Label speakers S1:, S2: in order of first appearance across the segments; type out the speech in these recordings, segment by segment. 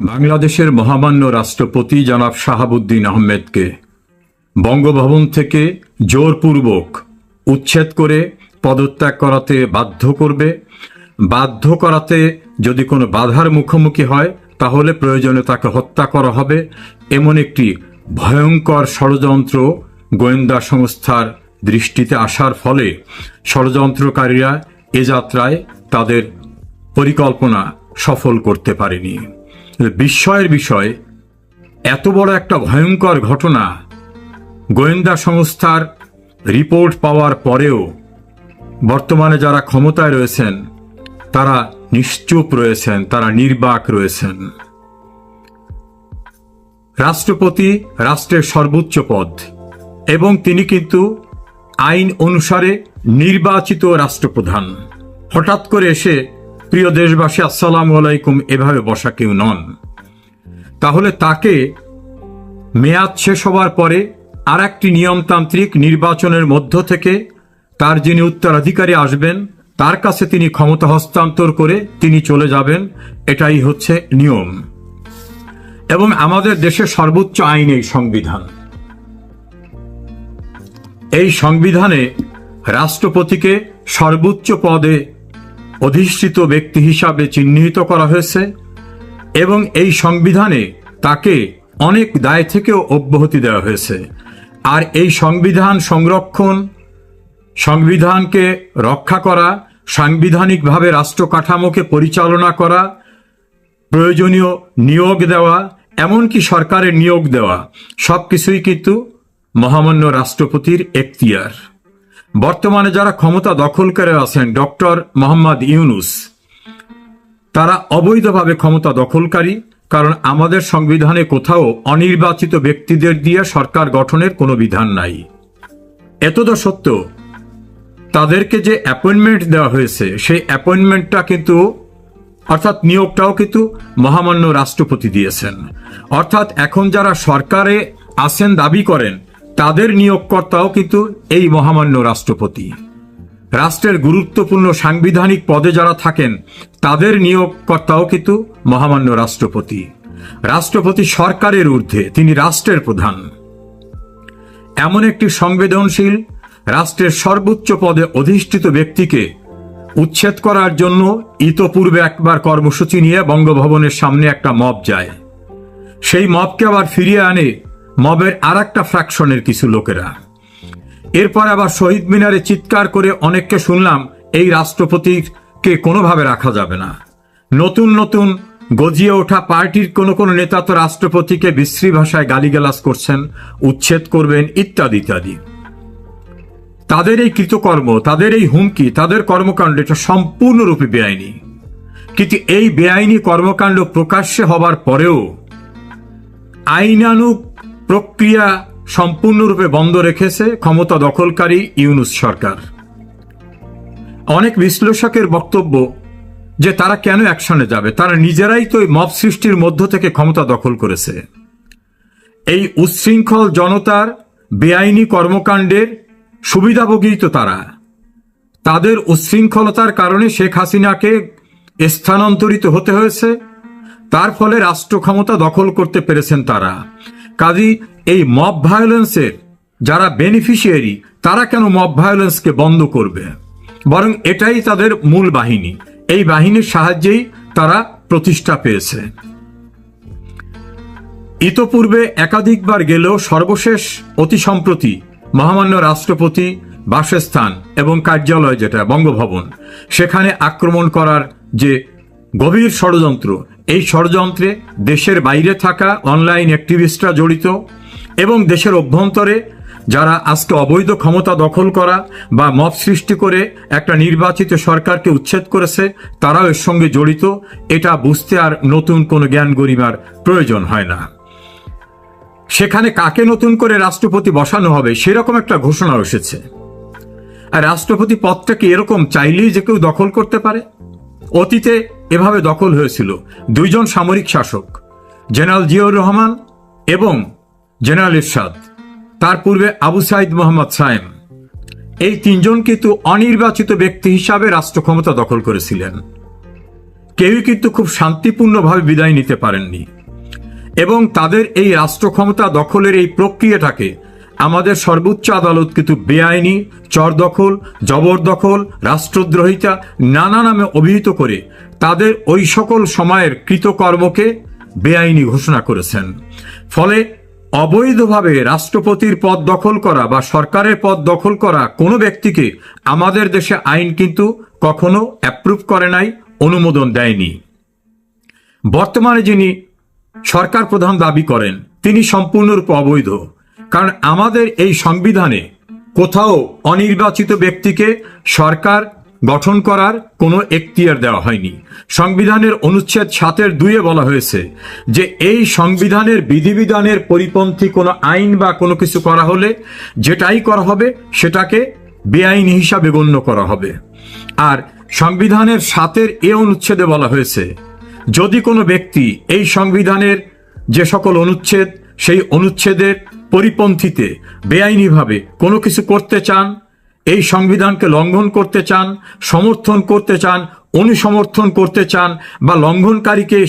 S1: বাংলাদেশের মহামান্য রাষ্ট্রপতি জনাব শাহাবুদ্দিন আহমেদকে বঙ্গভবন থেকে জোরপূর্বক উচ্ছেদ করে পদত্যাগ করাতে বাধ্য করবে। বাধ্য করাতে যদি কোনো বাধার মুখোমুখি হয় তাহলে প্রয়োজনে তাকে হত্যা করা হবে, এমন একটি ভয়ঙ্কর ষড়যন্ত্র গোয়েন্দা সংস্থার দৃষ্টিতে আসার ফলে ষড়যন্ত্রকারীরা এ যাত্রায় তাদের পরিকল্পনা সফল করতে পারেনি। বিস্ময়ের বিষয়, এত বড় একটা ভয়ঙ্কর ঘটনা গোয়েন্দা সংস্থার রিপোর্ট পাওয়ার পরেও বর্তমানে যারা ক্ষমতায় রয়েছেন তারা নিশ্চুপ রয়েছেন, তারা নির্বাক রয়েছেন। রাষ্ট্রপতি রাষ্ট্রের সর্বোচ্চ পদ এবং তিনি কিন্তু আইন অনুসারে নির্বাচিত রাষ্ট্রপ্রধান। হঠাৎ করে এসে প্রিয় দেশবাসী আসসালামু আলাইকুম এভাবে বসা কেউ নন। তাহলে তাকে মেয়াদ শেষ হবার পরে আর একটি নিয়মতান্ত্রিক নির্বাচনের মধ্য থেকে তার যিনি উত্তরাধিকারী আসবেন তার কাছে তিনি ক্ষমতা হস্তান্তর করে তিনি চলে যাবেন, এটাই হচ্ছে নিয়ম। এবং আমাদের দেশের সর্বোচ্চ আইন এই সংবিধান। এই সংবিধানে রাষ্ট্রপতিকে সর্বোচ্চ পদে অধিষ্ঠিত ব্যক্তি হিসাবে চিহ্নিত করা হয়েছে এবং এই সংবিধানে তাকে অনেক দায় থেকেও অব্যাহতি দেওয়া হয়েছে। আর এই সংবিধান সংরক্ষণ, সংবিধানকে রক্ষা করা, সাংবিধানিকভাবে রাষ্ট্র কাঠামোকে পরিচালনা করা, প্রয়োজনীয় নিয়োগ দেওয়া, এমনকি সরকারের নিয়োগ দেওয়া, সবকিছুই কিন্তু মহামান্য রাষ্ট্রপতির এখতিয়ার। বর্তমানে যারা ক্ষমতা দখল করে আছেন ডক্টর মোহাম্মদ ইউনূস, তারা অবৈধভাবে ক্ষমতা দখলকারী, কারণ আমাদের সংবিধানে কোথাও অনির্বাচিত ব্যক্তিদের দিয়ে সরকার গঠনের কোনো বিধান নাই। এতদা সত্ত্বেও তাদেরকে যে অ্যাপয়েন্টমেন্ট দেওয়া হয়েছে সেই অ্যাপয়েন্টমেন্টটা কিন্তু অর্থাৎ নিয়োগটাও কিন্তু মহামান্য রাষ্ট্রপতি দিয়েছেন। অর্থাৎ এখন যারা সরকারে আছেন দাবি করেন তাদের নিয়োগকর্তাও কিন্তু এই মহামান্য রাষ্ট্রপতি। রাষ্ট্রের গুরুত্বপূর্ণ সাংবিধানিক পদে যারা থাকেন তাদের নিয়োগকর্তাও কিন্তু মহামান্য রাষ্ট্রপতি। রাষ্ট্রপতি সরকারের ঊর্ধ্বে, তিনি রাষ্ট্রের প্রধান। এমন একটি সংবেদনশীল রাষ্ট্রের সর্বোচ্চ পদে অধিষ্ঠিত ব্যক্তিকে উচ্ছেদ করার জন্য ইতপূর্বে একবার কর্মসূচি নিয়ে বঙ্গভবনের সামনে একটা মব যায়। সেই মবকে আবার ফিরিয়ে আনে মবের আর একটা ফ্র্যাকশনের কিছু লোকেরা। এরপর আবার শহীদ মিনারে চিৎকার করে অনেককে শুনলাম এই রাষ্ট্রপতিকে কোনোভাবে রাখা যাবে না। নতুন নতুন গজিয়ে ওঠা পার্টির কোনো নেতা তো রাষ্ট্রপতিকে বিশ্রী ভাষায় গালিগালাজ করছেন, উচ্ছেদ করবেন ইত্যাদি ইত্যাদি। তাদের এই কৃতকর্ম, তাদের এই হুমকি, তাদের কর্মকাণ্ড এটা সম্পূর্ণরূপে বেআইনি। কিন্তু এই বেআইনি কর্মকাণ্ড প্রকাশ্যে হবার পরেও আইনানুগ প্রক্রিয়া সম্পূর্ণরূপে বন্ধ রেখেছে ক্ষমতা দখলকারী ইউনূস সরকার। অনেক বিশ্লেষকের বক্তব্য যে তারা কেন অ্যাকশনে যাবে, তারা নিজেরাই তো মব সৃষ্টির মধ্য থেকে ক্ষমতা দখল করেছে। এই উচ্ছৃঙ্খল জনতার বেআইনি কর্মকাণ্ডের সুবিধাভোগী তো তারা। তাদের উচ্ছৃঙ্খলতার কারণে শেখ হাসিনাকে স্থানান্তরিত হতে হয়েছে, তার ফলে রাষ্ট্র ক্ষমতা দখল করতে পেরেছেন তারা। কাজী এই মব ভায়োলেন্সের যারা বেনিফিশিয়ারি তারা কেন মব ভায়োলেন্সকে বন্ধ করবে, বরং এটাই তাদের মূল বাহিনী। এই বাহিনীর সাহায্যেই তারা প্রতিষ্ঠা পেয়েছে। ইতপূর্বে একাধিকবার গেলেও সর্বশেষ অতি সম্প্রতি মহামান্য রাষ্ট্রপতি বাসস্থান এবং কার্যালয় যেটা বঙ্গভবন, সেখানে আক্রমণ করার যে গভীর ষড়যন্ত্র, এই ষড়যন্ত্রে দেশের বাইরে থাকা অনলাইন অ্যাক্টিভিস্টরা জড়িত এবং দেশের অভ্যন্তরে যারা আজকে অবৈধ ক্ষমতা দখল করা বা মব সৃষ্টি করে একটা নির্বাচিত সরকারকে উচ্ছেদ করেছে তারাও এর সঙ্গে জড়িত। এটা বুঝতে আর নতুন কোনো জ্ঞান গরিমার প্রয়োজন হয় না। সেখানে কাকে নতুন করে রাষ্ট্রপতি বসানো হবে সেরকম একটা ঘোষণা এসেছে। আর রাষ্ট্রপতি পদটাকে এরকম চাইলেই যে কেউ দখল করতে পারে? অতীতে এভাবে দখল হয়েছিল দুইজন সামরিক শাসক, জেনারেল জিয়াউর রহমান এবং জেনারেল এরশাদ, তার পূর্বে আবু সাইদ মোহাম্মদ সায়েম। এই তিনজন কিন্তু অনির্বাচিত ব্যক্তি হিসাবে রাষ্ট্র ক্ষমতা দখল করেছিলেন। কেউই কিন্তু খুব শান্তিপূর্ণভাবে বিদায় নিতে পারেননি এবং তাদের এই রাষ্ট্র ক্ষমতা দখলের এই প্রক্রিয়াটাকে আমাদের সর্বোচ্চ আদালত কিন্তু বেআইনি, চরদখল, জবরদখল, রাষ্ট্রদ্রোহিতা নানা নামে অভিহিত করে তাদের ওই সকল সময়ের কৃতকর্মকে বেআইনি ঘোষণা করেছেন। ফলে অবৈধভাবে রাষ্ট্রপতির পদ দখল করা বা সরকারের পদ দখল করা কোনো ব্যক্তিকে আমাদের দেশে আইন কিন্তু কখনো অ্যাপ্রুভ করে নাই, অনুমোদন দেয়নি। বর্তমানে যিনি সরকার প্রধান দাবি করেন তিনি সম্পূর্ণরূপে অবৈধ, কারণ আমাদের এই সংবিধানে কোথাও অনির্বাচিত ব্যক্তিকে সরকার গঠন করার কোনো এখতিয়ার দেওয়া হয়নি। সংবিধানের অনুচ্ছেদ 7(2) বলা হয়েছে যে এই সংবিধানের বিধিবিধানের পরিপন্থী কোনো আইন বা কোনো কিছু করা হলে যেটাই করা হবে সেটাকে বেআইনি হিসাবে গণ্য করা হবে। আর সংবিধানের 7(a) অনুচ্ছেদে বলা হয়েছে যদি কোনো ব্যক্তি এই সংবিধানের যে সকল অনুচ্ছেদ সেই অনুচ্ছেদের পরিপন্থীতে বেআইনিভাবে কোনো কিছু করতে চান, এই সংবিধানকে লঙ্ঘন করতে চান, সমর্থন করতে চান, অনুসমর্থন করতে চান বা লঙ্ঘনকারীকে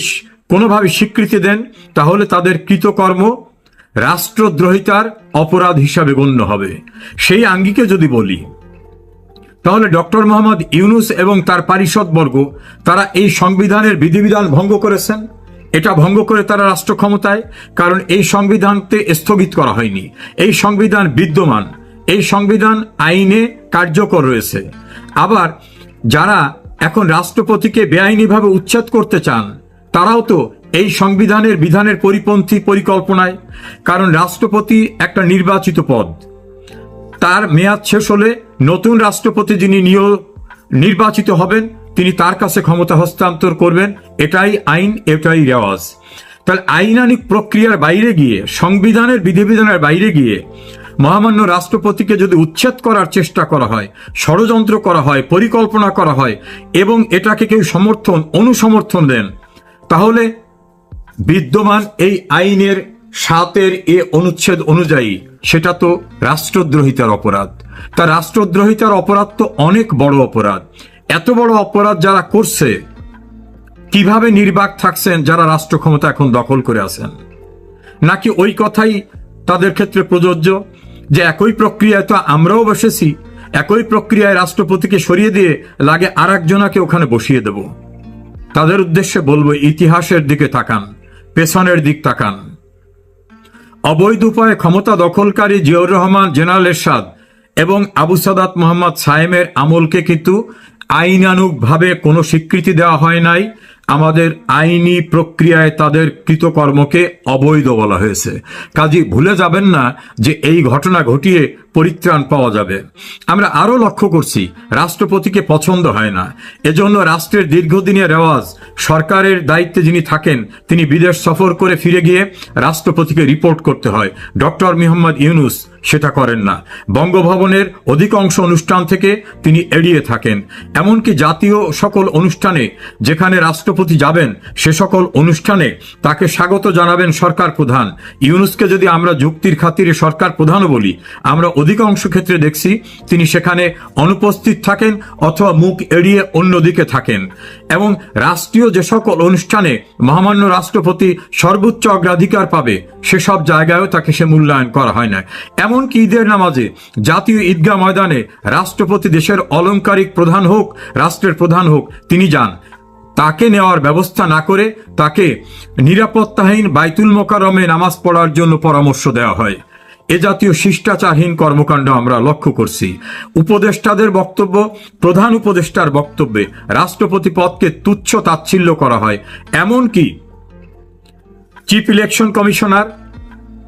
S1: কোনোভাবে স্বীকৃতি দেন, তাহলে তাদের কৃতকর্ম রাষ্ট্রদ্রোহিতার অপরাধ হিসাবে গণ্য হবে। সেই আঙ্গিকে যদি বলি তাহলে ডক্টর মোহাম্মদ ইউনূস এবং তার পারিষদবর্গ তারা এই সংবিধানের বিধিবিধান ভঙ্গ করেছেন। এটা ভঙ্গ করে তারা রাষ্ট্র ক্ষমতায়, কারণ এই সংবিধানকে স্থগিত করা হয়নি, এই সংবিধান বিদ্যমান, এই সংবিধান আইনে কার্যকর রয়েছে। আবার যারা এখন রাষ্ট্রপতিকে বেআইনিভাবে উচ্ছেদ করতে চান তারাও তো এই সংবিধানের বিধানের পরিপন্থী পরিকল্পনায়, কারণ রাষ্ট্রপতি একটা নির্বাচিত পদ, তার মেয়াদ শেষ হলে নতুন রাষ্ট্রপতি যিনি নির্বাচিত হবেন তিনি তার কাছে ক্ষমতা হস্তান্তর করবেন। এটাই আইন, এটাই রেওয়াজ। তাহলে আইনানিক প্রক্রিয়ার বাইরে গিয়ে, সংবিধানের বিধিবিধানের বাইরে গিয়ে মহামান্য রাষ্ট্রপতিকে যদি উচ্ছেদ করার চেষ্টা করা হয়, ষড়যন্ত্র করা হয়, পরিকল্পনা করা হয় এবং এটাকে কেউ সমর্থন, অনুসমর্থন দেন, তাহলে বিদ্যমান এই আইনের 7(a) অনুচ্ছেদ অনুযায়ী সেটা তো রাষ্ট্রদ্রোহিতার অপরাধ। তা রাষ্ট্রদ্রোহিতার অপরাধ তো অনেক বড় অপরাধ। এত বড় অপরাধ যারা করছে কিভাবে নির্বাক থাকছেন যারা রাষ্ট্র ক্ষমতা এখন দখল করে আছেন? নাকি ওই কথাই তাদের ক্ষেত্রে প্রযোজ্য যে একই প্রক্রিয়ায় তো আমরাও বসেছি, একই প্রক্রিয়ায় রাষ্ট্রপতিকে সরিয়ে দিয়ে লাগে আর একজনাকে ওখানে বসিয়ে দেব? তাদের উদ্দেশ্যে বলবো, ইতিহাসের দিকে তাকান, পেছনের দিক তাকান। অবৈধ উপায়ে ক্ষমতা দখলকারী জিয়াউর রহমান, জেনারেল এরশাদ এবং আবু সাদাত মোহাম্মদ সায়েমের আমলকে কিন্তু আইনানুগভাবে কোনো স্বীকৃতি দেওয়া হয় নাই। আমাদের আইনি প্রক্রিয়ায় তাদের কৃতকর্মকে অবৈধ বলা হয়েছে। কাজেই ভুলে যাবেন না যে এই ঘটনা ঘটিয়ে পরিত্রাণ পাওয়া যাবে। আমরা আরো লক্ষ্য করছি রাষ্ট্রপতিকে পছন্দ হয় না, এজন্য রাষ্ট্রের দীর্ঘদিনের রেওয়াজ, সরকারের দায়িত্বে যিনি থাকেন তিনি বিদেশ সফর করে ফিরে গিয়ে রাষ্ট্রপতিকে রিপোর্ট করতে হয়। ডক্টর মোহাম্মদ ইউনূস সেটা করেন না। বঙ্গভবনের অধিকাংশ অনুষ্ঠান থেকে তিনি এড়িয়ে থাকেন। এমনকি জাতীয় সকল অনুষ্ঠানে যেখানে রাষ্ট্রপতি যাবেন সে সকল অনুষ্ঠানে তাকে স্বাগত জানাবেন সরকার প্রধান। ইউনূসকে যদি আমরা যুক্তির খাতিরে সরকার প্রধানও বলি, আমরা অধিকাংশ ক্ষেত্রে দেখছি তিনি সেখানে অনুপস্থিত থাকেন অথবা মুখ এড়িয়ে অন্যদিকে থাকেন। এবং রাষ্ট্রীয় যে সকল অনুষ্ঠানে মহামান্য রাষ্ট্রপতি সর্বোচ্চ অগ্রাধিকার পাবে সেসব জায়গায়ও তাকে সে মূল্যায়ন করা হয় না। এমনকি ঈদের নামাজে জাতীয় ঈদগাহ ময়দানে রাষ্ট্রপতি দেশের অলংকারিক প্রধান হোক, রাষ্ট্রের প্রধান হোক, তিনি যান, তাকে নেওয়ার ব্যবস্থা না করে তাকে নিরাপত্তাহীন বাইতুল মোকাররমে নামাজ পড়ার জন্য পরামর্শ দেওয়া হয়। এ জাতীয় শিষ্টাচারহীন কর্মকাণ্ড আমরা লক্ষ্য করছি। উপদেষ্টাদের বক্তব্য, প্রধান উপদেষ্টার বক্তব্যে রাষ্ট্রপতি পদকে তুচ্ছ তাচ্ছিল্য করা হয়। এমনকি chief election commissioner,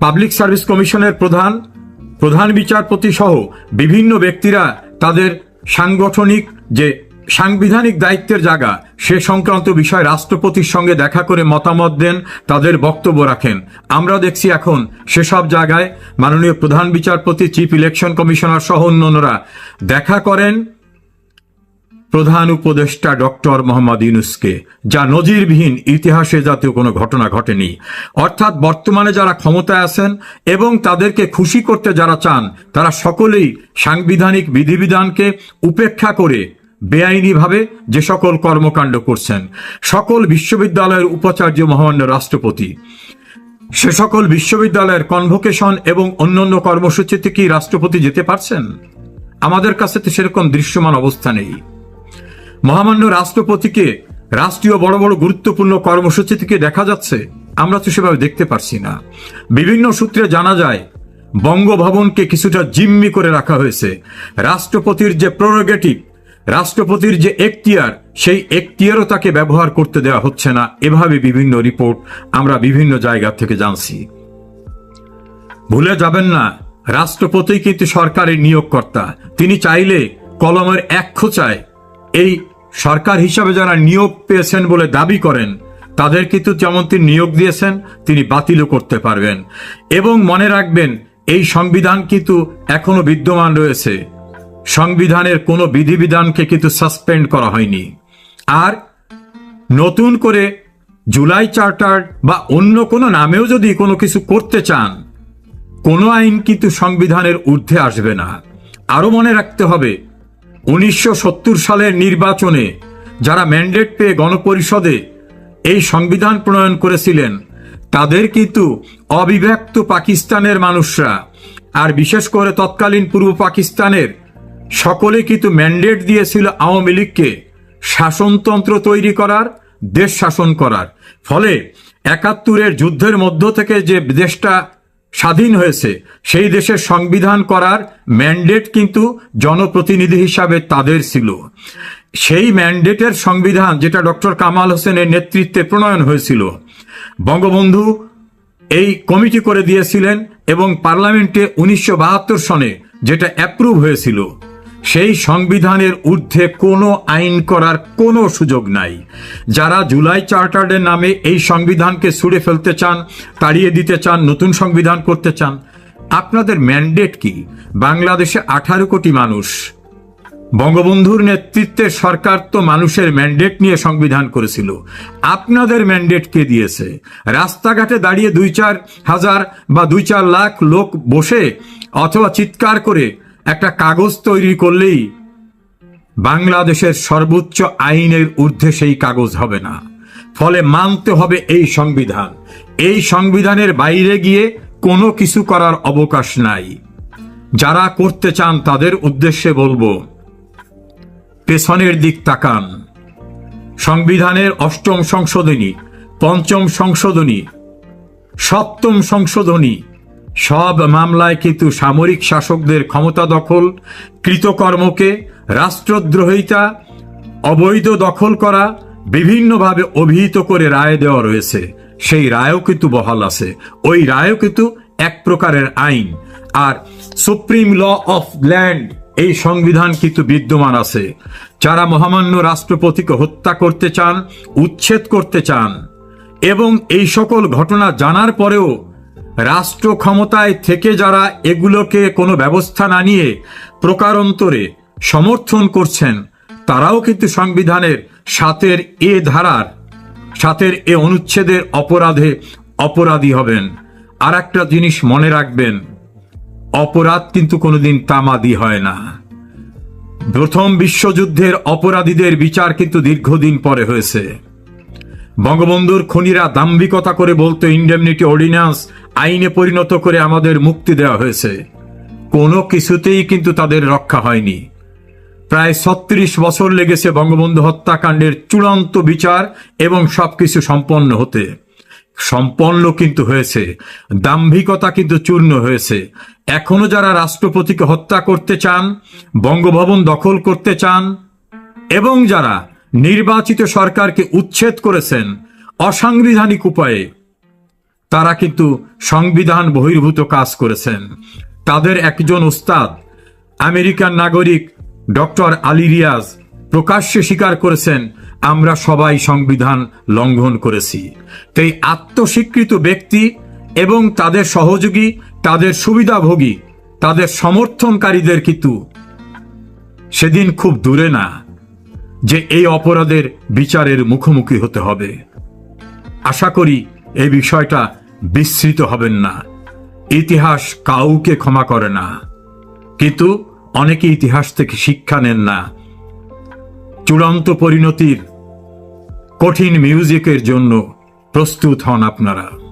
S1: public service কমিশনের প্রধান বিচারপতি সহ বিভিন্ন ব্যক্তিরা তাদের সাংগঠনিক যে সাংবিধানিক দায়িত্বের জায়গা সে সংক্রান্ত বিষয় রাষ্ট্রপতির সঙ্গে দেখা করে মতামত দেন, তাদের বক্তব্য রাখেন। আমরা দেখছি এখন সেসব জায়গায় মাননীয় প্রধান বিচারপতি, চিফ ইলেকশন কমিশনার সহ অন্যান্যরা দেখা করেন প্রধান উপদেষ্টা ডক্টর মোহাম্মদ ইউনূসকে, যা নজিরবিহীন, ইতিহাসে জাতীয় কোনো ঘটনা ঘটেনি। অর্থাৎ বর্তমানে যারা ক্ষমতায় আছেন এবং তাদেরকে খুশি করতে যারা চান তারা সকলেই সাংবিধানিক বিধিবিধানকে উপেক্ষা করে বেআইনিভাবে যে সকল কর্মকাণ্ড করছেন, সকল বিশ্ববিদ্যালয়ের উপাচার্য মহামান্য রাষ্ট্রপতি, সে সকল বিশ্ববিদ্যালয়ের কনভোকেশন এবং অন্যান্য কর্মসূচিতে কি রাষ্ট্রপতি যেতে পারছেন? আমাদের কাছে তো সেরকম দৃশ্যমান অবস্থা নেই। মহামান্য রাষ্ট্রপতিকে রাষ্ট্রীয় বড় বড় গুরুত্বপূর্ণ কর্মসূচি থেকে দেখা যাচ্ছে? আমরা তো সেভাবে দেখতে পারছি না। বিভিন্ন সূত্রে জানা যায় বঙ্গভবনকে কিছুটা জিম্মি করে রাখা হয়েছে। রাষ্ট্রপতির যে প্রেরোগেটিভ, রাষ্ট্রপতির যে এখতিয়ার, সেই এখতিয়ারও তাকে ব্যবহার করতে দেওয়া হচ্ছে না, এভাবে বিভিন্ন রিপোর্ট আমরা বিভিন্ন জায়গা থেকে জানছি। ভুলে যাবেন না, রাষ্ট্রপতি কিন্তু সরকারের নিয়োগকর্তা। তিনি চাইলে কলমের এক খোঁচায় এই সরকার হিসাবে যারা নিয়োগ পেয়েছেন বলে দাবি করেন তাদের কিন্তু যেমন তিনি নিয়োগ দিয়েছেন তিনি বাতিলও করতে পারবেন। এবং মনে রাখবেন, এই সংবিধান কিন্তু এখনো বিদ্যমান রয়েছে। সংবিধানের কোনো বিধিবিধানকে কিন্তু সাসপেন্ড করা হয়নি। আর নতুন করে জুলাই চার্টার বা অন্য কোনো নামেও যদি কোনো কিছু করতে চান, কোনো আইন কিন্তু সংবিধানের ঊর্ধ্বে আসবে না। আরো মনে রাখতে হবে, 1970 সালের নির্বাচনে যারা ম্যান্ডেট পেয়ে গণপরিষদে এই সংবিধান প্রণয়ন করেছিলেন তাদের কিন্তু অবিভক্ত পাকিস্তানের মানুষরা, আর বিশেষ করে তৎকালীন পূর্ব পাকিস্তানের সকলে কিন্তু ম্যান্ডেট দিয়েছিল আওয়ামী লীগকে শাসনতন্ত্র তৈরি করার, দেশ শাসন করার। ফলে 71-এর যুদ্ধের মধ্য থেকে যে দেশটা স্বাধীন হয়েছে সেই দেশের সংবিধান করার ম্যান্ডেট কিন্তু জনপ্রতিনিধি হিসাবে তাদের ছিল। সেই ম্যান্ডেটের সংবিধান যেটা ডক্টর কামাল হোসেনের নেতৃত্বে প্রণয়ন হয়েছিল, বঙ্গবন্ধু এই কমিটি করে দিয়েছিলেন এবং পার্লামেন্টে 1972 সনে যেটা অ্যাপ্রুভ হয়েছিল, সেই সংবিধানের ঊর্ধ্বে কোনো আইন করার কোনো সুযোগ নাই। যারা জুলাই চার্টারের নামে এই সংবিধানকে ছুঁড়ে ফেলতে চান, তাড়িয়ে দিতে চান, নতুন সংবিধান করতে চান, আপনাদের ম্যান্ডেট কি? বাংলাদেশে 18 কোটি মানুষ, বঙ্গবন্ধুর নেতৃত্বের সরকার তো মানুষের ম্যান্ডেট নিয়ে সংবিধান করেছিল। আপনাদের ম্যান্ডেট কে দিয়েছে? রাস্তাঘাটে দাঁড়িয়ে 2-4 হাজার বা 2-4 লাখ লোক বসে অথবা চিৎকার করে একটা কাগজ তৈরি করলেই বাংলাদেশের সর্বোচ্চ আইনের ঊর্ধ্বে সেই কাগজ হবে না। ফলে মানতে হবে এই সংবিধান। এই সংবিধানের বাইরে গিয়ে কোনো কিছু করার অবকাশ নাই। যারা করতে চান তাদের উদ্দেশ্যে বলবো, পেছনের দিক তাকান। সংবিধানের 8ম সংশোধনী, 5ম সংশোধনী, 7ম সংশোধনী সব মামলায় কিন্তু সামরিক শাসকদের ক্ষমতা দখল, কৃতকর্মকে রাষ্ট্রদ্রোহিতা, অবৈধ দখল করা বিভিন্নভাবে অভিহিত করে রায় দেওয়া রয়েছে। সেই রায়ও কিন্তু বহাল আছে। ওই রায়ও কিন্তু এক প্রকারের আইন। আর সুপ্রিম ল অফ ল্যান্ড, এই সংবিধান কিন্তু বিদ্যমান আছে। যারা মহামান্য রাষ্ট্রপতিকে হত্যা করতে চান, উচ্ছেদ করতে চান এবং এই সকল ঘটনা জানার পরেও রাষ্ট্র ক্ষমতায় থেকে যারা এগুলোকে কোনো ব্যবস্থা না নিয়ে প্রকারান্তরে সমর্থন করছেন, তারাও কিন্তু সংবিধানের 7-এর এ ধারার, 7-এর এ অনুচ্ছেদের অপরাধে অপরাধী হবেন। আর একটা জিনিস মনে রাখবেন, অপরাধ কিন্তু কোনোদিন তামাদি হয় না। প্রথম বিশ্বযুদ্ধের অপরাধীদের বিচার কিন্তু দীর্ঘদিন পরে হয়েছে। বঙ্গবন্ধুর খুনিরা দাম্ভিকতা করে বলতো ইন্ডেমনিটি অর্ডিন্যান্স আইনে পরিণত করে আমাদের মুক্তি দেওয়া হয়েছে। কোনো কিছুতেই কিন্তু তাদের রক্ষা হয়নি। প্রায় 36 বছর লেগেছে বঙ্গবন্ধু হত্যাকাণ্ডের চূড়ান্ত বিচার এবং সবকিছু সম্পন্ন হতে। সম্পন্ন কিন্তু হয়েছে, দাম্ভিকতা কিন্তু চূর্ণ হয়েছে। এখনো যারা রাষ্ট্রপতিকে হত্যা করতে চান, বঙ্গভবন দখল করতে চান এবং যারা নির্বাচিত সরকারকে উচ্ছেদ করেছেন অসাংবিধানিক উপায়ে, তারা কিন্তু সংবিধান বহির্ভূত কাজ করেছেন। তাদের একজন ওস্তাদ আমেরিকান নাগরিক ডক্টর আলী রিয়াজ প্রকাশ্যে স্বীকার করেছেন, আমরা সবাই সংবিধান লঙ্ঘন করেছি। তাই আত্মস্বীকৃত ব্যক্তি এবং তাদের সহযোগী, তাদের সুবিধাভোগী, তাদের সমর্থনকারীদের কিন্তু সেদিন খুব দূরে না যে এই অপরাধের বিচারের মুখোমুখি হতে হবে। আশা করি এই বিষয়টা বিস্মৃত হবেন না। ইতিহাস কাউকে ক্ষমা করে না, কিন্তু অনেকে ইতিহাস থেকে শিক্ষা নেন না। চূড়ান্ত পরিণতির কঠিন মিউজিকের জন্য প্রস্তুত হন আপনারা।